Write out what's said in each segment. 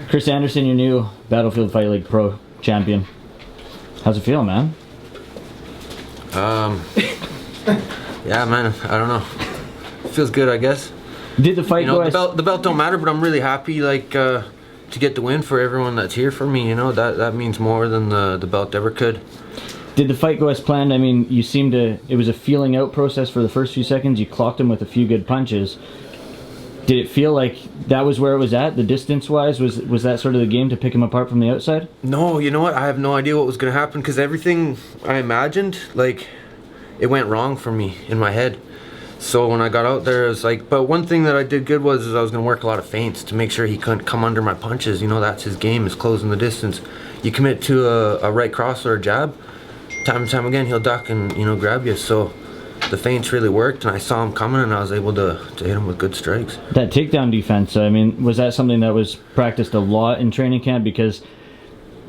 Chris Anderson, your new Battlefield Fight League Pro champion. How's it feel, man? Yeah, man, I don't know. Feels good, I guess. Did the fight go? The belt don't matter, but I'm really happy, like, to get the win for everyone that's here for me. You know, that means more than the belt ever could. Did the fight go as planned? I mean, you seemed to. It was a feeling out process for the first few seconds. You clocked him with a few good punches. Did it feel like that was where it was at, the distance-wise? Was that sort of the game to pick him apart from the outside? No, you know what? I have no idea what was going to happen because everything I imagined, like, it went wrong for me in my head. So when I got out there, it was like, but one thing that I did good was I was going to work a lot of feints to make sure he couldn't come under my punches. You know, that's his game, is closing the distance. You commit to a right cross or a jab, time and time again, he'll duck and, you know, grab you. So the feints really worked, and I saw him coming, and I was able to hit him with good strikes. That takedown defense, I mean, was that something that was practiced a lot in training camp? Because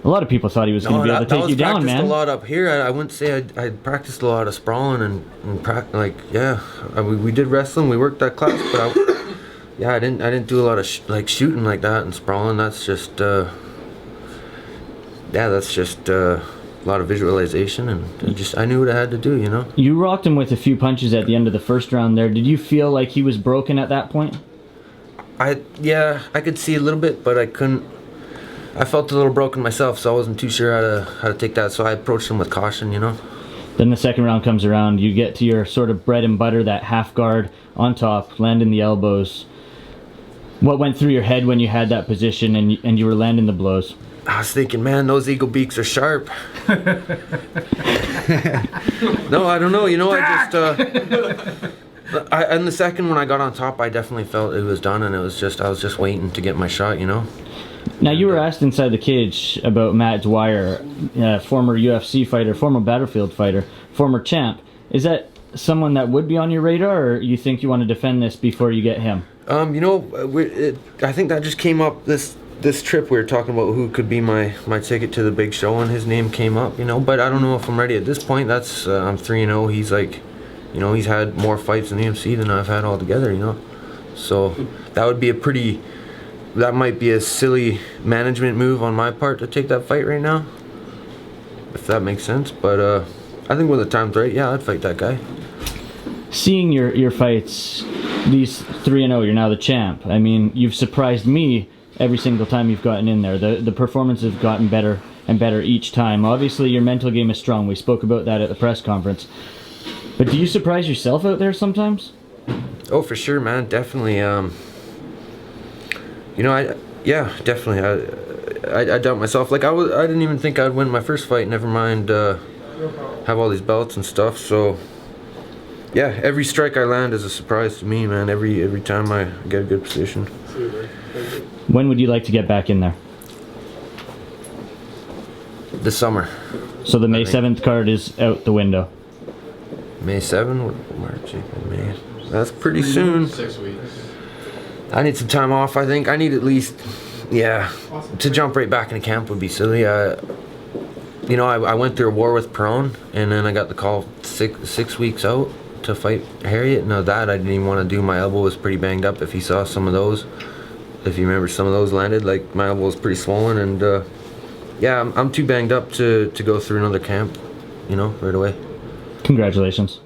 a lot of people thought he was going to be able to take you down, man. I practiced a lot up here. I wouldn't say I practiced a lot of sprawling and like, yeah, we did wrestling. We worked that class, but I didn't do a lot of shooting like that and sprawling. That's just a lot of visualization, and I knew what I had to do, you know. You rocked him with a few punches at the end of the first round there. Did you feel like he was broken at that point? Yeah, I could see a little bit, but I couldn't. I felt a little broken myself, so I wasn't too sure how to take that. So I approached him with caution, you know. Then the second round comes around. You get to your sort of bread and butter, that half guard on top, landing the elbows. What went through your head when you had that position and you were landing the blows? I was thinking, man, those eagle beaks are sharp. No, I don't know. You know, I just. In the second when I got on top, I definitely felt it was done, and I was just waiting to get my shot, you know. Now, you were asked inside the cage about Matt Dwyer, former UFC fighter, former Battlefield fighter, former champ. Is that someone that would be on your radar, or you think you want to defend this before you get him? You know, I think that just came up this trip. We were talking about who could be my ticket to the big show, and his name came up, you know. But I don't know if I'm ready at this point. That's I'm 3-0. He's like, you know, he's had more fights in the UFC than I've had altogether, you know. So that would be that might be a silly management move on my part to take that fight right now, if that makes sense. But I think when the time's right, yeah, I'd fight that guy. Seeing your fights, these 3-0, you're now the champ. I mean, you've surprised me every single time you've gotten in there. The performances have gotten better and better each time. Obviously, your mental game is strong. We spoke about that at the press conference. But do you surprise yourself out there sometimes? Oh, for sure, man. Definitely. You know, definitely. I doubt myself. Like, I didn't even think I'd win my first fight. Never mind have all these belts and stuff. So, yeah, every strike I land is a surprise to me, man. Every time I get a good position. When would you like to get back in there? This summer. So the May 7th card is out the window. May 7th? March, April, May. That's pretty soon. 6 weeks. I need some time off, I think. I need at least, yeah, to jump right back into camp would be silly. You know, I went through a war with Perron, and then I got the call six weeks out to fight Harriott. Now that I didn't even want to do. My elbow was pretty banged up. If you saw some of those, if you remember, some of those landed, like, my elbow was pretty swollen, and yeah, I'm too banged up to go through another camp, you know, right away. Congratulations.